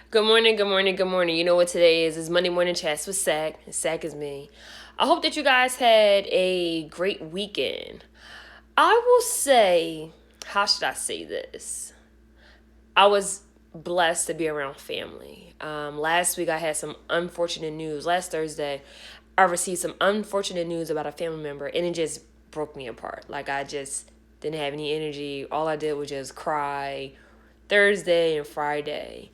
Good morning, good morning, good morning. You know what today is? It's Monday Morning Chats with Sack, and Sack is me. I hope that you guys had a great weekend. I will say, how should I say this? I was blessed to be around family. Last week I had some unfortunate news. Last Thursday, I received some unfortunate news about a family member, and it just broke me apart. Like, I just didn't have any energy. All I did was just cry Thursday and Friday.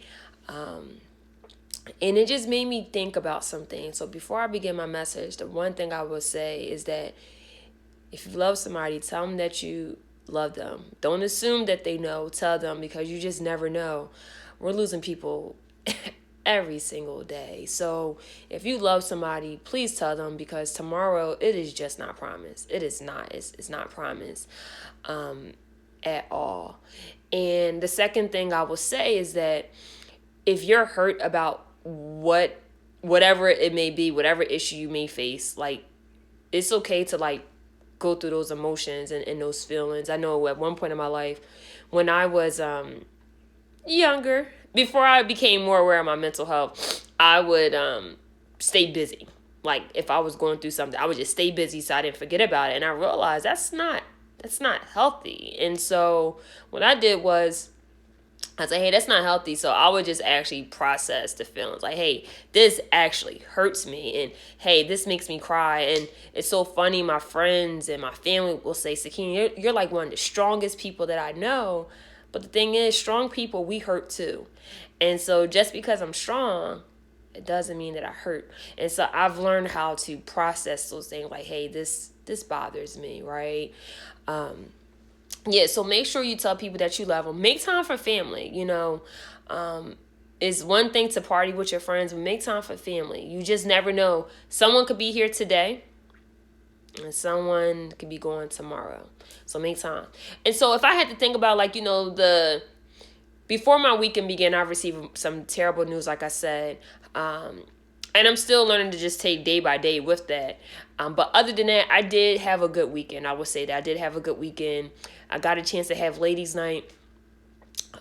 And it just made me think about something. So before I begin my message, the one thing I will say is that if you love somebody, tell them that you love them. Don't assume that they know. Tell them, because you just never know. We're losing people every single day. So if you love somebody, please tell them, because tomorrow it is just not promised. It is not. It's not promised at all. And the second thing I will say is that if you're hurt about whatever it may be, whatever issue you may face, like, it's okay to like go through those emotions and those feelings. I know at one point in my life, when I was younger, before I became more aware of my mental health, I would stay busy. Like, if I was going through something, I would just stay busy so I didn't forget about it. And I realized that's not healthy. And so what I did was, I said, hey, that's not healthy. So I would just actually process the feelings. Like, hey, this actually hurts me. And hey, this makes me cry. And it's so funny. My friends and my family will say, Sakina, you're like one of the strongest people that I know. But the thing is, strong people, we hurt too. And so just because I'm strong, it doesn't mean that I hurt. And so I've learned how to process those things. Like, hey, this bothers me, right? Yeah, so make sure you tell people that you love them. Make time for family. It's one thing to party with your friends, but make time for family. You just never know. Someone could be here today, and someone could be going tomorrow. So make time. And so if I had to think about, like, the before my weekend began, I received some terrible news, like I said. And I'm still learning to just take day by day with that. But other than that, I did have a good weekend. I would say that I did have a good weekend. I got a chance to have ladies' night.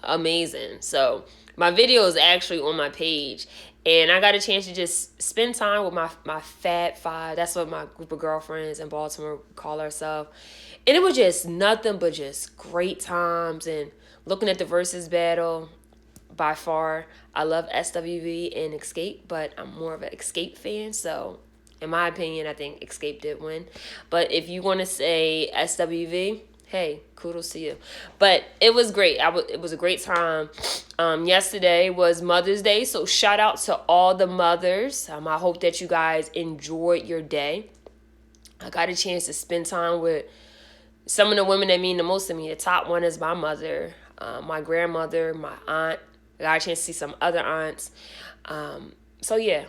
Amazing. So my video is actually on my page. And I got a chance to just spend time with my Fat Five. That's what my group of girlfriends in Baltimore call ourselves. And it was just nothing but just great times. And looking at the versus battle, by far, I love SWV and Escape, but I'm more of an Escape fan. So, in my opinion, I think Escape did win. But if you want to say SWV, hey, kudos to you. But it was great. It was a great time. Yesterday was Mother's Day, so shout out to all the mothers. I hope that you guys enjoyed your day. I got a chance to spend time with some of the women that mean the most to me. The top one is my mother, my grandmother, my aunt. I got a chance to see some other aunts. So yeah,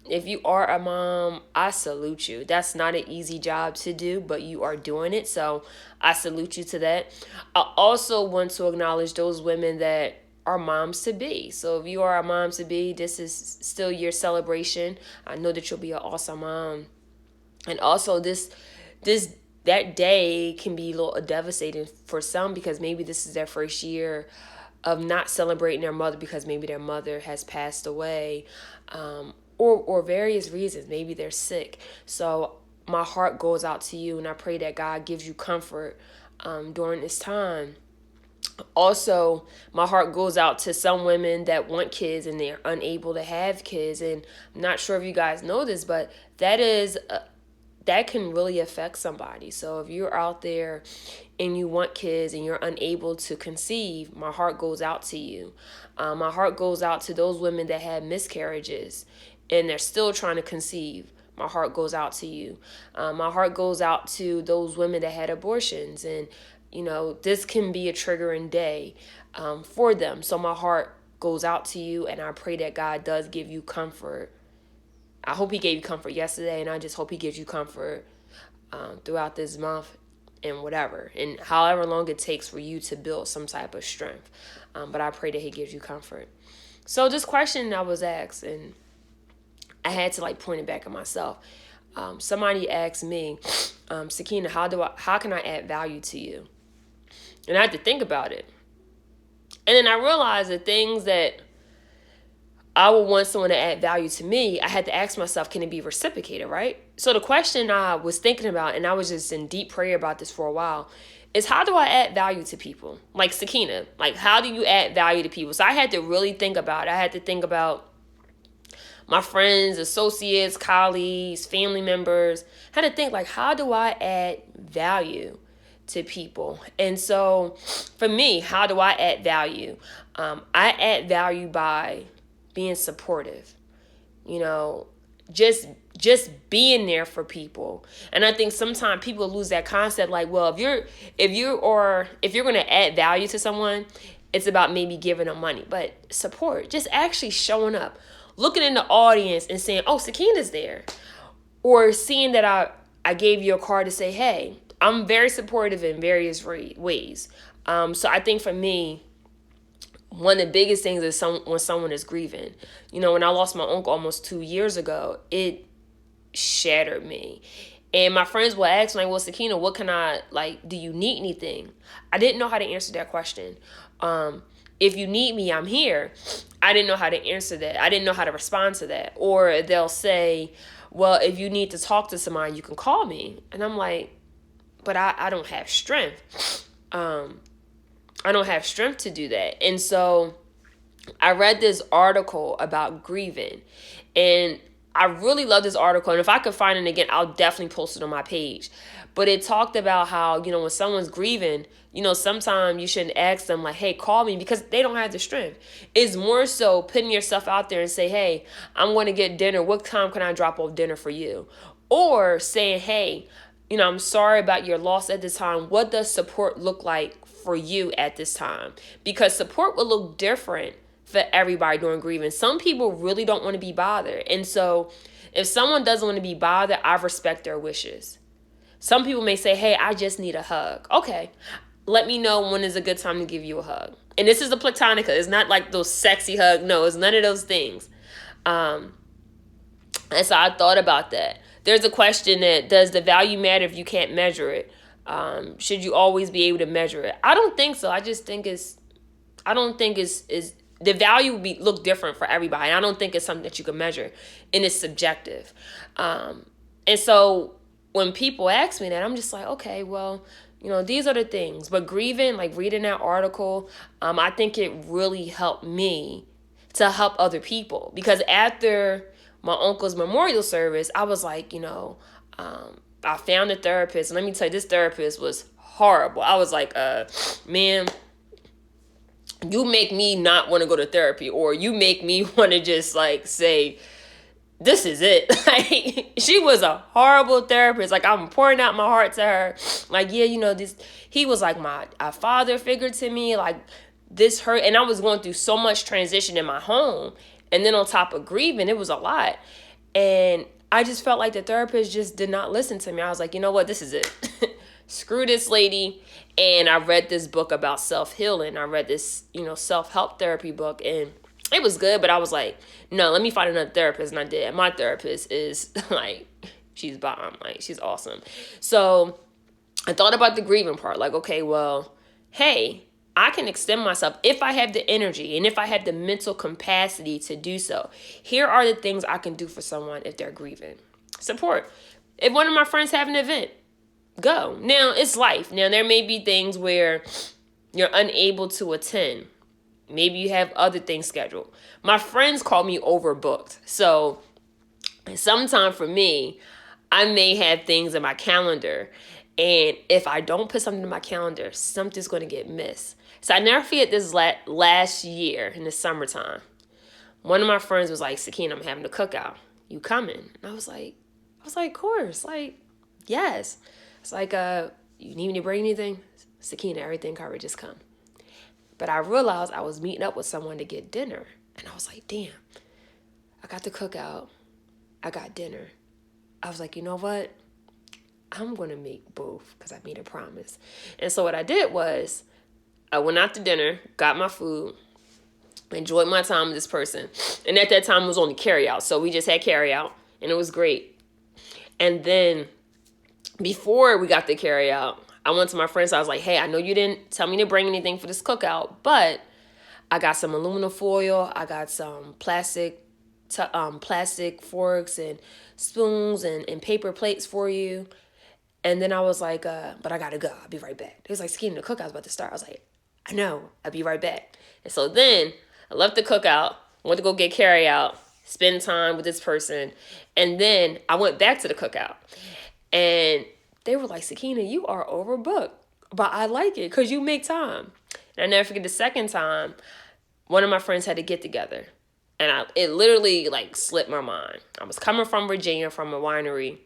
if you are a mom, I salute you. That's not an easy job to do, but you are doing it. So I salute you to that. I also want to acknowledge those women that are moms to be. So if you are a mom to be, this is still your celebration. I know that you'll be an awesome mom. And also this that day can be a little devastating for some, because maybe this is their first year of not celebrating their mother, because maybe their mother has passed away, or various reasons. Maybe they're sick. So my heart goes out to you, and I pray that God gives you comfort during this time. Also, my heart goes out to some women that want kids and they're unable to have kids. And I'm not sure if you guys know this, but that can really affect somebody. So if you're out there and you want kids and you're unable to conceive, my heart goes out to you. My heart goes out to those women that had miscarriages and they're still trying to conceive. My heart goes out to you. My heart goes out to those women that had abortions, and this can be a triggering day for them. So my heart goes out to you, and I pray that God does give you comfort. I hope He gave you comfort yesterday, and I just hope He gives you comfort throughout this month and whatever, and however long it takes for you to build some type of strength. But I pray that He gives you comfort. So this question I was asked, and I had to like point it back at myself. Somebody asked me, Sakina, how can I add value to you? And I had to think about it. And then I realized the things that I would want someone to add value to me, I had to ask myself, can it be reciprocated, right? So the question I was thinking about, and I was just in deep prayer about this for a while, is how do I add value to people? Like Sakina, like how do you add value to people? So I had to really think about it. I had to think about my friends, associates, colleagues, family members. I had to think like, how do I add value to people? And so for me, how do I add value? I add value by being supportive, you know, just being there for people. And I think sometimes people lose that concept, like, well, if you're going to add value to someone, it's about maybe giving them money. But support, just actually showing up, looking in the audience and saying, oh, Sakina's there, or seeing that I gave you a card to say, hey, I'm very supportive in various ways. So I think for me, one of the biggest things is when someone is grieving. You know, when I lost my uncle almost 2 years ago, it shattered me. And my friends will ask me, like, well, Sakina, what can I, like, do you need anything? I didn't know how to answer that question. If you need me, I'm here. I didn't know how to answer that. I didn't know how to respond to that. Or they'll say, well, if you need to talk to somebody, you can call me. And I'm like, but I don't have strength. I don't have strength to do that. And so I read this article about grieving, and I really love this article. And if I could find it again, I'll definitely post it on my page. But it talked about how, you know, when someone's grieving, you know, sometimes you shouldn't ask them like, hey, call me, because they don't have the strength. It's more so putting yourself out there and say, hey, I'm going to get dinner. What time can I drop off dinner for you? Or saying, hey, you know, I'm sorry about your loss at this time. What does support look like for you at this time? Because support will look different for everybody during grieving. Some people really don't want to be bothered. And so if someone doesn't want to be bothered, I respect their wishes. Some people may say, hey, I just need a hug. Okay, let me know when is a good time to give you a hug. And this is a platonica. It's not like those sexy hugs. No, it's none of those things. And so I thought about that. There's a question that, does the value matter if you can't measure it? Should you always be able to measure it? I don't think so. I don't think it's the value would look different for everybody. I don't think it's something that you can measure, and it's subjective. And so when people ask me that, I'm just like, okay, well, you know, these are the things. But grieving, like reading that article, I think it really helped me to help other people, because after my uncle's memorial service, I was like, you know, I found a therapist, and let me tell you, this therapist was horrible. I was like, man, you make me not want to go to therapy, or you make me want to just like say, this is it. Like, she was a horrible therapist. Like, I'm pouring out my heart to her. Like, yeah, you know, he was like a father figure to me. Like, this hurt. And I was going through so much transition in my home. And then on top of grieving, it was a lot. And I just felt like the therapist just did not listen to me. I was like, you know what? This is it. Screw this lady. And I read this book about self-healing. I read this, you know, self-help therapy book, and it was good, but I was like, no, let me find another therapist. And I did. My therapist is like, she's bomb. Like, she's awesome. So I thought about the grieving part. Like, okay, well, hey, I can extend myself if I have the energy and if I have the mental capacity to do so. Here are the things I can do for someone if they're grieving. Support. If one of my friends have an event, go. Now, it's life. Now, there may be things where you're unable to attend. Maybe you have other things scheduled. My friends call me overbooked. So sometime for me, I may have things in my calendar. And if I don't put something in my calendar, something's going to get missed. So I never forget this last year in the summertime. One of my friends was like, Sakina, I'm having a cookout. You coming? And I was like, of course. Like, yes. It's like, you need me to bring anything? Sakina, everything covered, just come. But I realized I was meeting up with someone to get dinner. And I was like, damn, I got the cookout. I got dinner. I was like, you know what? I'm going to make both because I made a promise. And so what I did was I went out to dinner, got my food, enjoyed my time with this person. And at that time, it was only carry out. So we just had carry out, and it was great. And then before we got the carry out, I went to my friends. I was like, hey, I know you didn't tell me to bring anything for this cookout, but I got some aluminum foil. I got some plastic forks and spoons and paper plates for you. And then I was like, but I gotta go. I'll be right back. He was like, Sakina, the cookout's about to start. I was like, I know. I'll be right back. And so then I left the cookout, went to go get carry out, spend time with this person. And then I went back to the cookout. And they were like, Sakina, you are overbooked. But I like it because you make time. And I never forget the second time, one of my friends had to get together. And it literally like slipped my mind. I was coming from Virginia from a winery.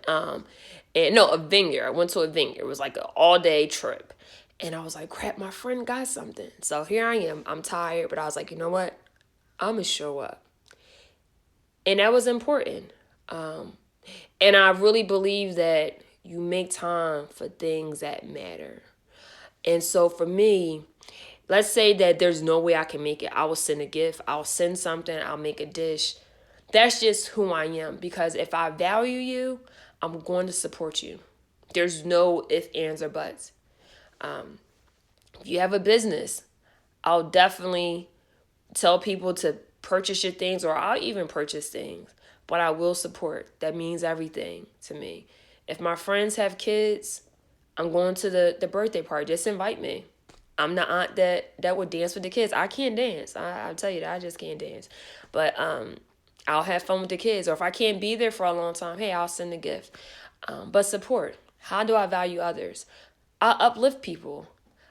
And no, a vineyard. I went to a vineyard. It was like an all-day trip. And I was like, crap, my friend got something. So here I am. I'm tired, but I was like, you know what? I'm going to show up. And that was important. And I really believe that you make time for things that matter. And so for me, let's say that there's no way I can make it. I will send a gift. I'll send something. I'll make a dish. That's just who I am. Because if I value you, I'm going to support you. There's no ifs, ands, or buts. If you have a business, I'll definitely tell people to purchase your things, or I'll even purchase things. But I will support. That means everything to me. If my friends have kids, I'm going to the birthday party. Just invite me. I'm the aunt that would dance with the kids. I can't dance. I'll tell you that. I just can't dance. But I'll have fun with the kids. Or if I can't be there for a long time, hey, I'll send a gift. But support. How do I value others? I uplift people.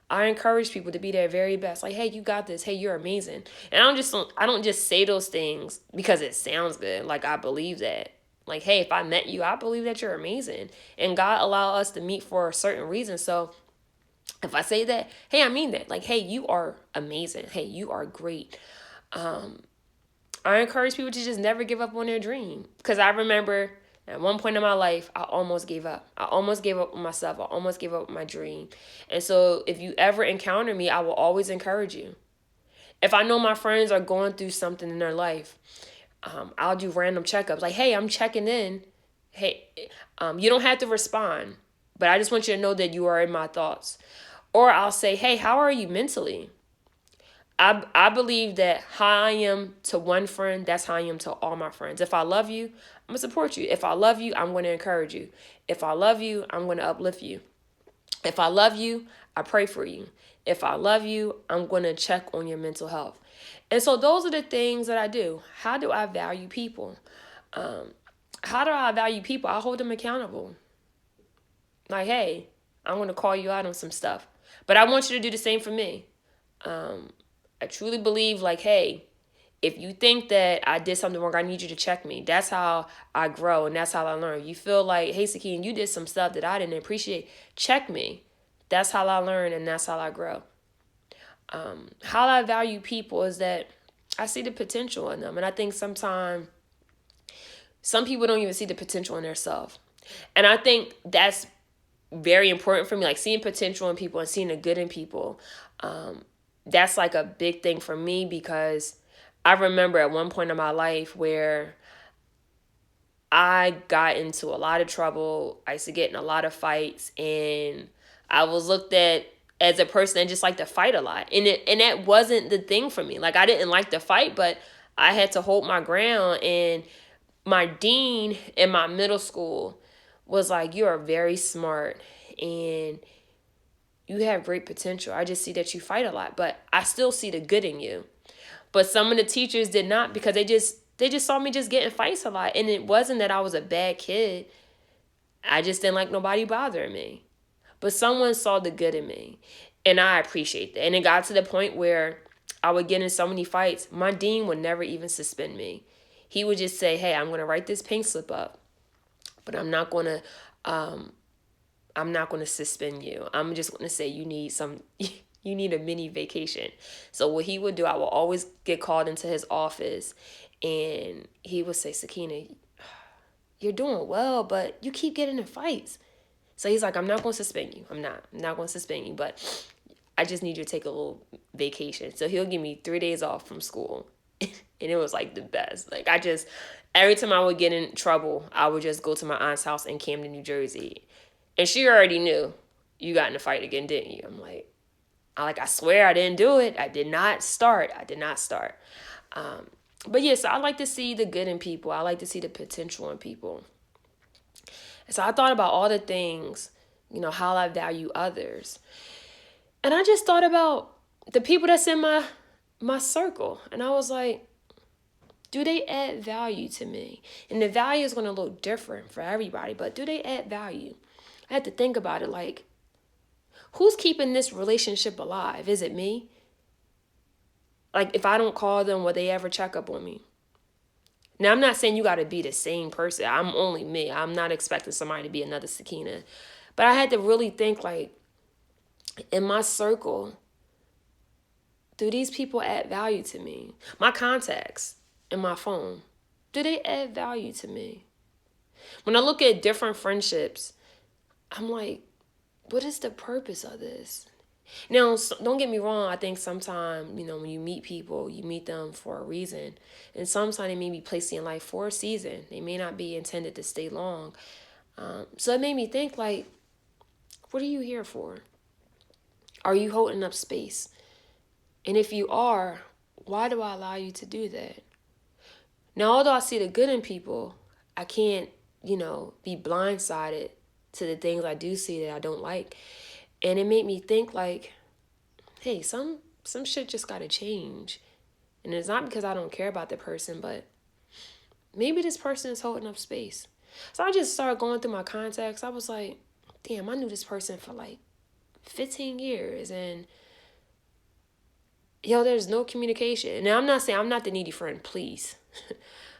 I encourage people to be their very best. Like, hey, you got this. Hey, you're amazing. And I don't just say those things because it sounds good. Like, I believe that. Like, hey, if I met you, I believe that you're amazing. And God allowed us to meet for a certain reason. So if I say that, hey, I mean that. Like, hey, you are amazing. Hey, you are great. I encourage people to just never give up on their dream. Because I remember at one point in my life, I almost gave up. I almost gave up on myself. I almost gave up on my dream. And so if you ever encounter me, I will always encourage you. If I know my friends are going through something in their life, I'll do random checkups. Like, hey, I'm checking in. Hey, you don't have to respond, but I just want you to know that you are in my thoughts. Or I'll say, hey, how are you mentally? I believe that how I am to one friend, that's how I am to all my friends. If I love you, I'm going to support you. If I love you, I'm going to encourage you. If I love you, I'm going to uplift you. If I love you, I pray for you. If I love you, I'm going to check on your mental health. And so those are the things that I do. How do I value people? How do I value people? I hold them accountable. Like, hey, I'm going to call you out on some stuff. But I want you to do the same for me. I truly believe, like, hey, if you think that I did something wrong, I need you to check me. That's how I grow, and that's how I learn. You feel like, hey, Sakine, you did some stuff that I didn't appreciate. Check me. That's how I learn, and that's how I grow. How I value people is that I see the potential in them. And I think sometimes some people don't even see the potential in themselves. And I think that's very important for me, like seeing potential in people and seeing the good in people. That's like a big thing for me, because I remember at one point in my life where I got into a lot of trouble. I used to get in a lot of fights, and I was looked at as a person that just liked to fight a lot. And that wasn't the thing for me. Like, I didn't like to fight, but I had to hold my ground. And my dean in my middle school was like, you are very smart and you have great potential. I just see that you fight a lot, but I still see the good in you. But some of the teachers did not, because they just saw me just getting fights a lot. And it wasn't that I was a bad kid. I just didn't like nobody bothering me. But someone saw the good in me, and I appreciate that. And it got to the point where I would get in so many fights. My dean would never even suspend me. He would just say, hey, I'm going to write this pink slip up, but I'm not going to suspend you. I'm just going to say you need a mini vacation. So what he would do, I will always get called into his office, and he would say, Sakina, you're doing well, but you keep getting in fights. So he's like, I'm not going to suspend you. I'm not going to suspend you, but I just need you to take a little vacation. So he'll give me 3 days off from school. And it was like the best. Like, every time I would get in trouble, I would just go to my aunt's house in Camden, New Jersey. And she already knew, you got in a fight again, didn't you? I'm like, I swear I didn't do it. I did not start. But yes, I like to see the good in people. I like to see the potential in people. And so I thought about all the things, how I value others. And I just thought about the people that's in my circle. And I was like, do they add value to me? And the value is going to look different for everybody, but do they add value? I had to think about it like, who's keeping this relationship alive? Is it me? Like, if I don't call them, will they ever check up on me? Now, I'm not saying you got to be the same person. I'm only me. I'm not expecting somebody to be another Sakina. But I had to really think, like, in my circle, do these people add value to me? My contacts in my phone, do they add value to me? When I look at different friendships, I'm like, what is the purpose of this? Now, don't get me wrong. I think sometimes, when you meet people, you meet them for a reason. And sometimes they may be placed in life for a season. They may not be intended to stay long. So it made me think, like, what are you here for? Are you holding up space? And if you are, why do I allow you to do that? Now, although I see the good in people, I can't, be blindsided to the things I do see that I don't like. And it made me think, like, hey, some shit just gotta change. And it's not because I don't care about the person, but maybe this person is holding up space. So I just started going through my contacts. I was like, damn, I knew this person for like 15 years. And there's no communication. Now, I'm not saying I'm not the needy friend, please.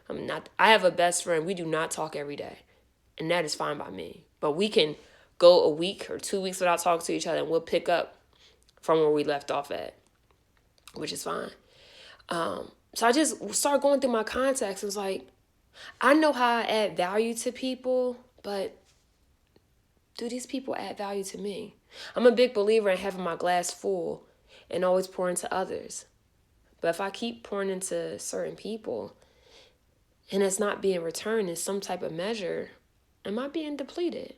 I'm not. I have a best friend. We do not talk every day. And that is fine by me. But we can go a week or 2 weeks without talking to each other, and we'll pick up from where we left off at, which is fine. So I just started going through my contacts. It was like, I know how I add value to people, but do these people add value to me? I'm a big believer in having my glass full and always pouring into others. But if I keep pouring into certain people and it's not being returned in some type of measure, am I being depleted?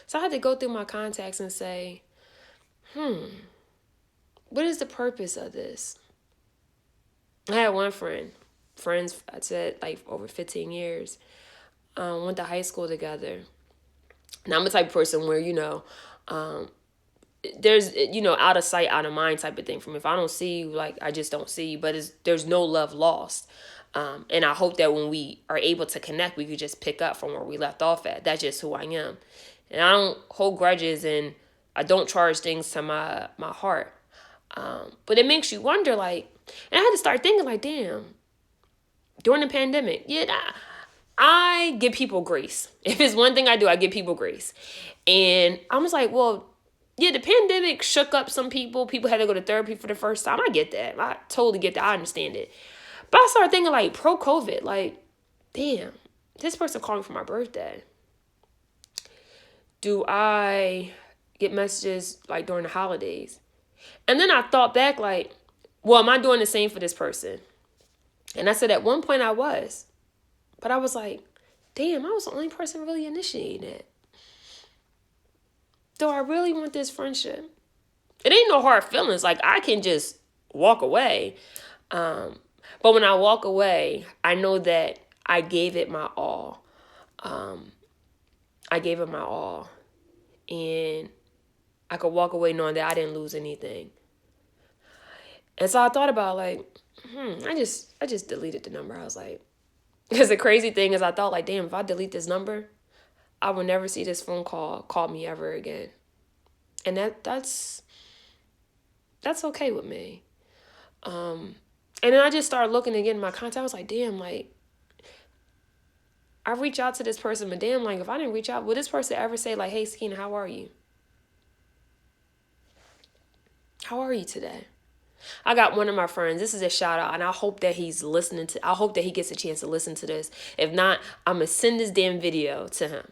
So I had to go through my contacts and say, what is the purpose of this? I had one friends, I said, like, over 15 years, went to high school together. Now, I'm the type of person where, there's, out of sight, out of mind type of thing. From if I don't see you, like, I just don't see you, but there's no love lost. And I hope that when we are able to connect, we could just pick up from where we left off at. That's just who I am. And I don't hold grudges, and I don't charge things to my heart. But it makes you wonder, like, and I had to start thinking, like, damn, during the pandemic, I give people grace. If it's one thing I do, I give people grace. And I was like, well, the pandemic shook up some people. People had to go to therapy for the first time. I get that. I totally get that. I understand it. But I started thinking, like, pro-COVID, like, damn, this person called me for my birthday. Do I get messages, like, during the holidays? And then I thought back, like, well, am I doing the same for this person? And I said at one point I was. But I was like, damn, I was the only person really initiating it. Do I really want this friendship? It ain't no hard feelings. Like, I can just walk away. But when I walk away, I know that I gave it my all. I gave it my all. And I could walk away knowing that I didn't lose anything. And so I thought about, like, I just deleted the number. I was like, because the crazy thing is I thought, like, damn, if I delete this number, I will never see this phone call me ever again. And that's okay with me. And then I just started looking again at my contact. I was like, damn, like, I reach out to this person, but damn, like, if I didn't reach out, would this person ever say, like, hey, Sakina, how are you? How are you today? I got one of my friends. This is a shout out, and I hope that he's listening to. I hope that he gets a chance to listen to this. If not, I'm gonna send this damn video to him.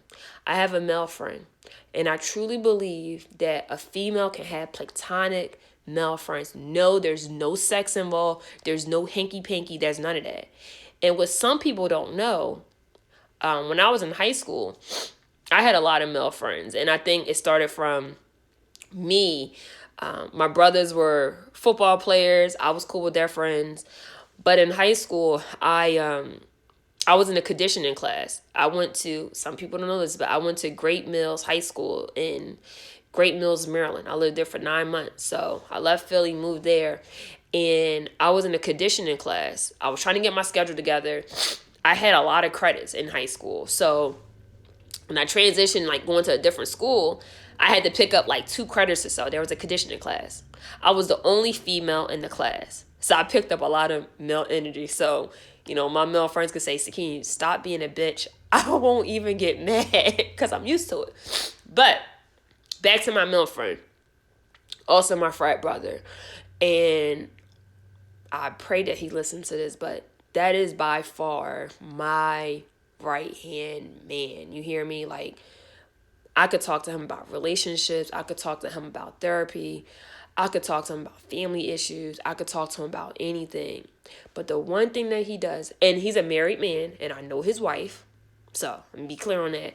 I have a male friend, and I truly believe that a female can have platonic male friends. No, there's no sex involved. There's no hanky panky. There's none of that. And what some people don't know, when I was in high school, I had a lot of male friends, and I think it started from me My brothers were football players. I was cool with their friends. But in high school, I was in a conditioning class. I went to, some people don't know this, but I went to Great Mills High School in Great Mills, Maryland. I lived there for 9 months. So I left Philly, moved there, and I was in a conditioning class. I was trying to get my schedule together. I had a lot of credits in high school. So when I transitioned, like going to a different school, I had to pick up like 2 credits or so. There was a conditioning class. I was the only female in the class. So I picked up a lot of male energy. So, my male friends could say, Sakine, stop being a bitch. I won't even get mad because I'm used to it. But back to my male friend, also my frat brother. And I pray that he listens to this, but that is by far my right hand man. You hear me? Like, I could talk to him about relationships. I could talk to him about therapy. I could talk to him about family issues. I could talk to him about anything. But the one thing that he does, and he's a married man, and I know his wife, so let me be clear on that.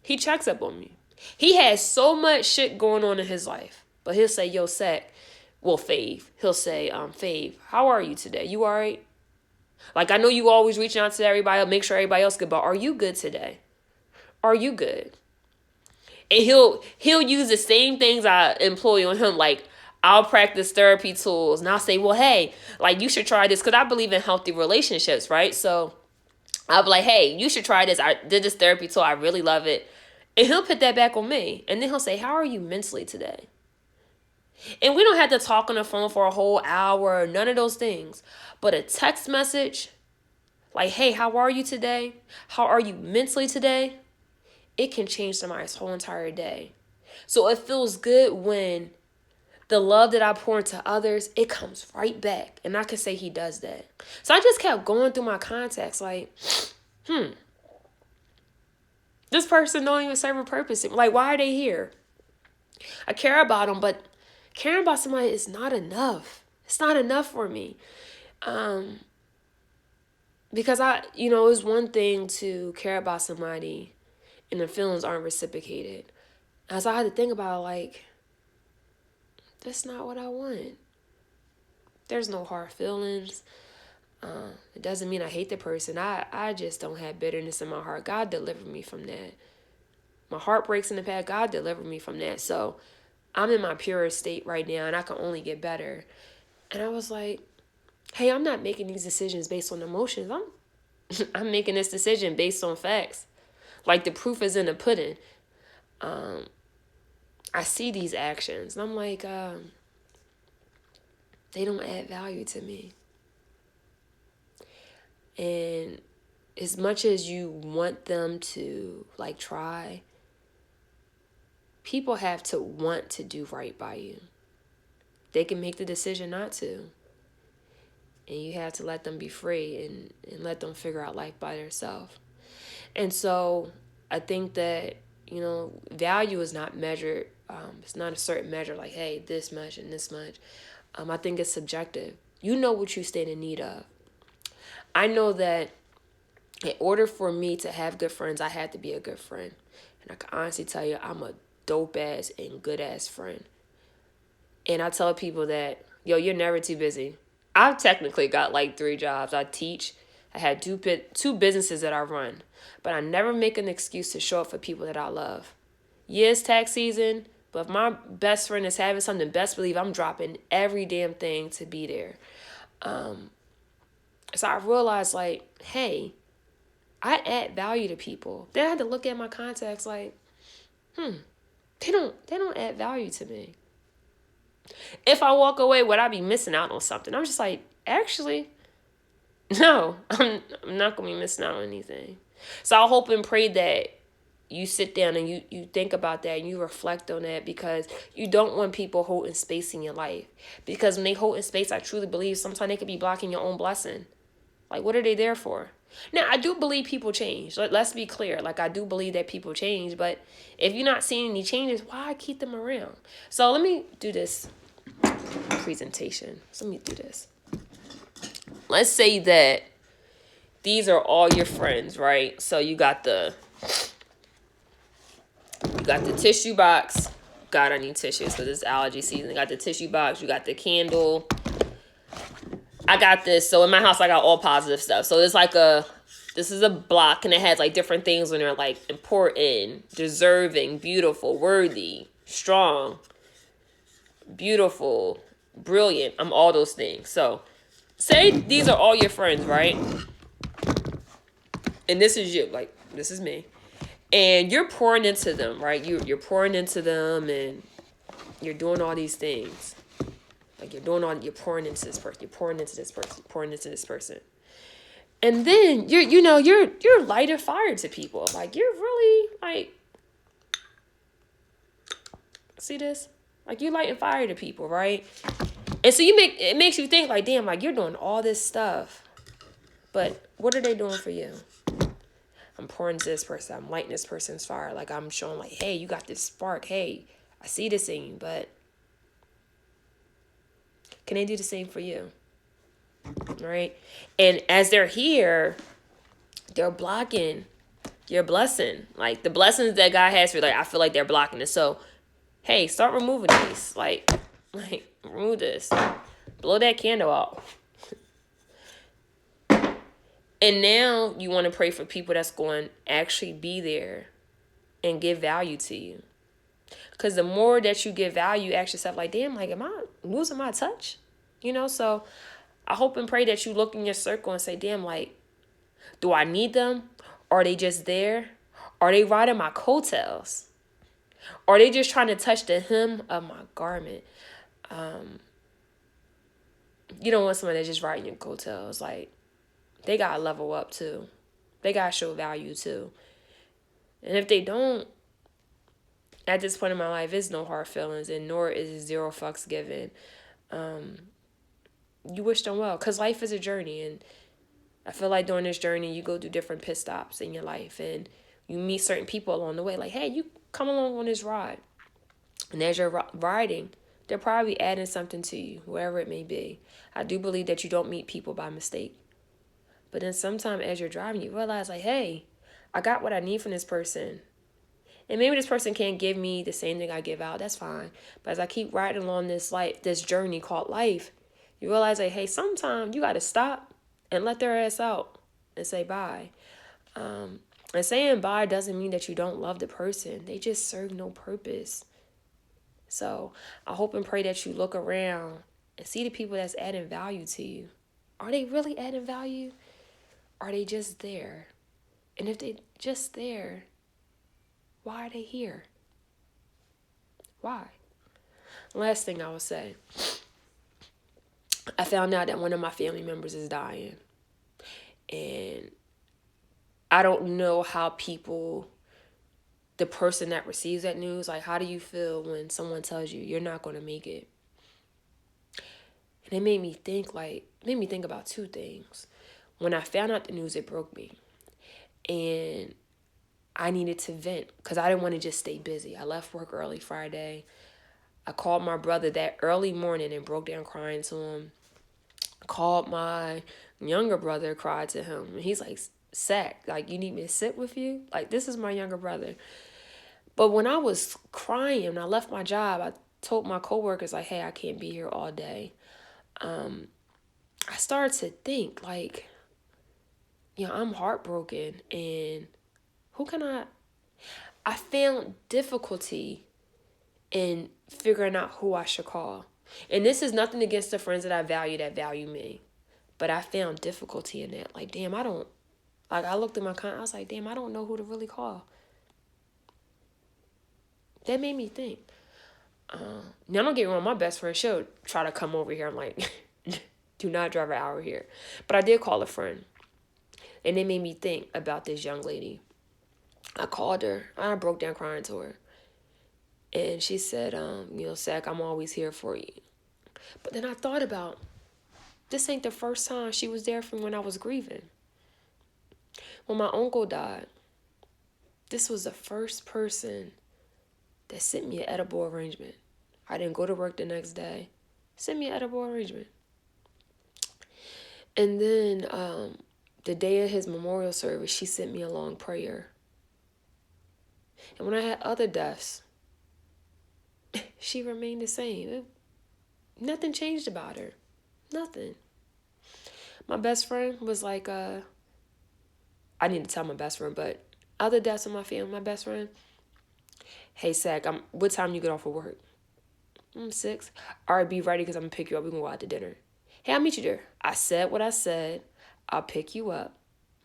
He checks up on me. He has so much shit going on in his life, but he'll say, yo, Sack, well, Fave. He'll say, Fave, how are you today? You all right? Like, I know you always reaching out to everybody, make sure everybody else good, but are you good today? Are you good? And he'll use the same things I employ on him. Like, I'll practice therapy tools and I'll say, well, hey, like, you should try this, because I believe in healthy relationships, right? So I'll be like, hey, you should try this. I did this therapy tool. I really love it. And he'll put that back on me. And then he'll say, how are you mentally today? And we don't have to talk on the phone for a whole hour, none of those things. But a text message, like, hey, how are you today? How are you mentally today? It can change somebody's whole entire day. So it feels good when the love that I pour into others, it comes right back. And I can say he does that. So I just kept going through my contacts like, this person don't even serve a purpose. Like, why are they here? I care about them, but caring about somebody is not enough. It's not enough for me. Because it's one thing to care about somebody and the feelings aren't reciprocated. And so I had to think about, like, that's not what I want. There's no hard feelings. It doesn't mean I hate the person. I just don't have bitterness in my heart. God delivered me from that. My heart breaks in the past. God delivered me from that. So I'm in my purest state right now, and I can only get better. And I was like, hey, I'm not making these decisions based on emotions. I'm making this decision based on facts. Like, the proof is in the pudding. I see these actions, and I'm like, they don't add value to me. And as much as you want them to, like, try, people have to want to do right by you. They can make the decision not to. And you have to let them be free and let them figure out life by themselves. And so I think that, value is not measured. It's not a certain measure like, hey, this much and this much. I think it's subjective. You know what you stand in need of. I know that in order for me to have good friends, I had to be a good friend. And I can honestly tell you, I'm a dope-ass and good-ass friend. And I tell people that, you're never too busy. I've technically got like 3 jobs. I teach. I had 2 businesses that I run. But I never make an excuse to show up for people that I love. Yes, tax season, but if my best friend is having something, best believe I'm dropping every damn thing to be there. So I realized, like, hey, I add value to people. Then I had to look at my contacts like, they don't add value to me. If I walk away, would I be missing out on something? I'm just like, actually, no, I'm not going to be missing out on anything. So I hope and pray that you sit down and you think about that and you reflect on that, because you don't want people holding space in your life. Because when they hold in space, I truly believe sometimes they could be blocking your own blessing. Like, what are they there for? Now, I do believe people change. Let's be clear. Like, I do believe that people change. But if you're not seeing any changes, why keep them around? So let me do this presentation. So let me do this. Let's say that these are all your friends, right? So you got the tissue box. God, I need tissues for this allergy season. I got the tissue box. You got the candle. I got this. So in my house, I got all positive stuff. So it's like this is a block, and it has like different things when they're like important, deserving, beautiful, worthy, strong, beautiful, brilliant. I'm all those things. So say these are all your friends, right? And this is you, like this is me. And you're pouring into them, right? You're pouring into them, and you're doing all these things. Like you're pouring into this person, you're pouring into this person, pouring into this person. And then you're lighting fire to people. Like you're really like, see this? Like you're lighting fire to people, right? And so it makes you think like, damn, like you're doing all this stuff. But what are they doing for you? I'm pouring into this person. I'm lighting this person's fire. Like I'm showing like, hey, you got this spark. Hey, I see this in you, but can they do the same for you? Right? And as they're here, they're blocking your blessing. Like the blessings that God has for you, like I feel like they're blocking it. So, hey, start removing these. Like remove this. Blow that candle out. And now you want to pray for people that's going to actually be there and give value to you. Because the more that you give value, you ask yourself like, damn, like, am I losing my touch? So I hope and pray that you look in your circle and say, damn, like, do I need them? Are they just there? Are they riding my coattails? Are they just trying to touch the hem of my garment? You don't want somebody that's just riding your coattails. Like, they got to level up too. They got to show value too. And if they don't, at this point in my life, it's no hard feelings, and nor is it zero fucks given. You wish them well, because life is a journey, and I feel like during this journey, you go through different pit stops in your life, and you meet certain people along the way. Like, hey, you come along on this ride. And as you're riding, they're probably adding something to you, wherever it may be. I do believe that you don't meet people by mistake. But then sometime as you're driving, you realize, like, hey, I got what I need from this person. And maybe this person can't give me the same thing I give out. That's fine. But as I keep riding along this journey called life, you realize, like, hey, sometimes you got to stop and let their ass out and say bye. And saying bye doesn't mean that you don't love the person. They just serve no purpose. So I hope and pray that you look around and see the people that's adding value to you. Are they really adding value? Are they just there? And if they just there, why are they here? Why? Last thing I will say, I found out that one of my family members is dying. And I don't know how the person that receives that news, like, how do you feel when someone tells you you're not going to make it? And it made me think about two things. When I found out the news, it broke me. And I needed to vent because I didn't want to just stay busy. I left work early Friday. I called my brother that early morning and broke down crying to him. I called my younger brother, cried to him. And he's like, Sack, like, you need me to sit with you? Like, this is my younger brother. But when I was crying and I left my job, I told my coworkers, like, hey, I can't be here all day. I started to think, like, I'm heartbroken, and I found difficulty in figuring out who I should call. And this is nothing against the friends that value me. But I found difficulty in that. Like, damn, I looked at I was like, damn, I don't know who to really call. That made me think. Now, don't get me wrong, my best friend, she'll try to come over here. I'm like, do not drive an hour here. But I did call a friend. And it made me think about this young lady. I called her. I broke down crying to her. And she said, Sack, I'm always here for you. But then I thought about, this ain't the first time she was there for me when I was grieving. When my uncle died, this was the first person that sent me an edible arrangement. I didn't go to work the next day. Sent me an edible arrangement. And then the day of his memorial service, she sent me a long prayer. And when I had other deaths, she remained the same. Nothing changed about her. Nothing. My best friend was like, I need to tell my best friend, but other deaths in my family, my best friend, hey, Zach, what time you get off of work? 6. All right, be ready because I'm going to pick you up. We're going to go out to dinner. Hey, I'll meet you there. I said what I said. I'll pick you up.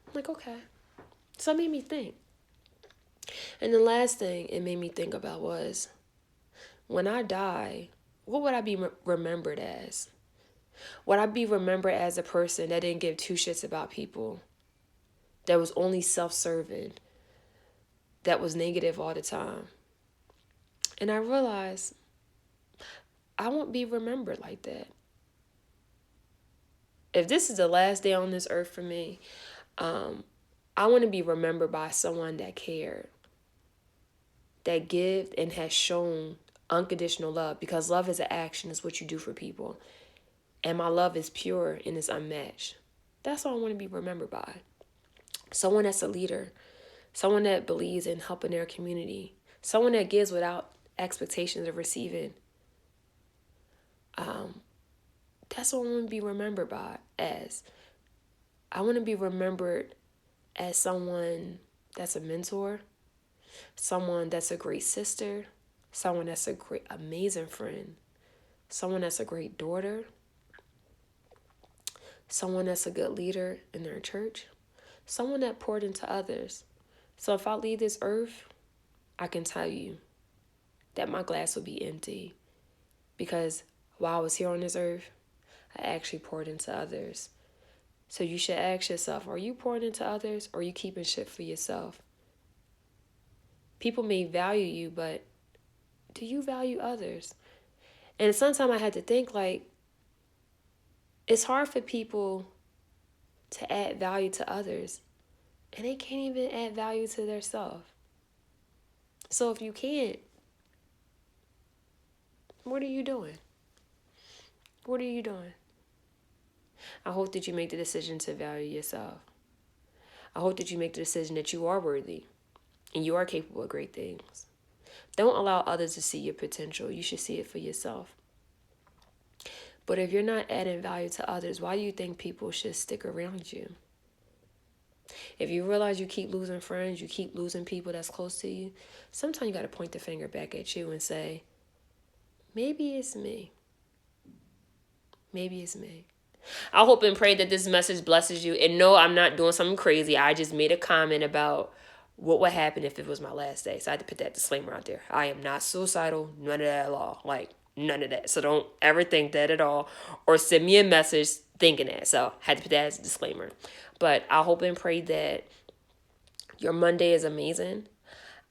I'm like, okay. So it made me think. And the last thing it made me think about was, when I die, what would I be remembered as? Would I be remembered as a person that didn't give two shits about people, that was only self-serving, that was negative all the time? And I realized I won't be remembered like that. If this is the last day on this earth for me, I want to be remembered by someone that cared, that gave and has shown unconditional love, because love is an action, is what you do for people. And my love is pure and it's unmatched. That's all I want to be remembered by. Someone that's a leader, someone that believes in helping their community, someone that gives without expectations of receiving. That's what I want to be remembered by as. I want to be remembered as someone that's a mentor, someone that's a great sister, someone that's a great, amazing friend, someone that's a great daughter, someone that's a good leader in their church, someone that poured into others. So if I leave this earth, I can tell you that my glass will be empty, because while I was here on this earth, I actually poured into others. So you should ask yourself, are you pouring into others, or are you keeping shit for yourself? People may value you, but do you value others? And sometimes I had to think, like, it's hard for people to add value to others, and they can't even add value to themselves. So if you can't, what are you doing? What are you doing? I hope that you make the decision to value yourself. I hope that you make the decision that you are worthy and you are capable of great things. Don't allow others to see your potential. You should see it for yourself. But if you're not adding value to others, why do you think people should stick around you? If you realize you keep losing friends, you keep losing people that's close to you, sometimes you got to point the finger back at you and say, maybe it's me. Maybe it's me. I hope and pray that this message blesses you. And no, I'm not doing something crazy. I just made a comment about what would happen if it was my last day. So I had to put that disclaimer out there. I am not suicidal. None of that at all. Like, none of that. So don't ever think that at all. Or send me a message thinking that. So I had to put that as a disclaimer. But I hope and pray that your Monday is amazing.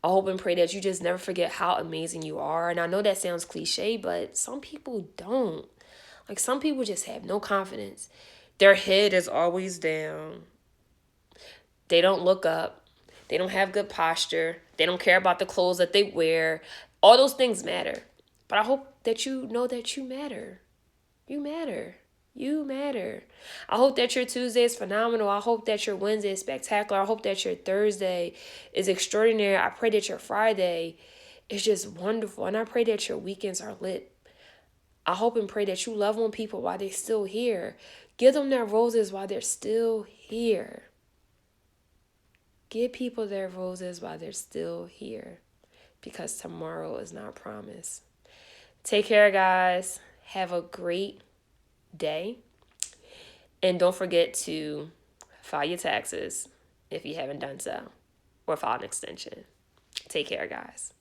I hope and pray that you just never forget how amazing you are. And I know that sounds cliche, but some people don't. Like, some people just have no confidence. Their head is always down. They don't look up. They don't have good posture. They don't care about the clothes that they wear. All those things matter. But I hope that you know that you matter. You matter. You matter. I hope that your Tuesday is phenomenal. I hope that your Wednesday is spectacular. I hope that your Thursday is extraordinary. I pray that your Friday is just wonderful. And I pray that your weekends are lit. I hope and pray that you love on people while they're still here. Give them their roses while they're still here. Give people their roses while they're still here, because tomorrow is not promised. Take care, guys. Have a great day. And don't forget to file your taxes if you haven't done so, or file an extension. Take care, guys.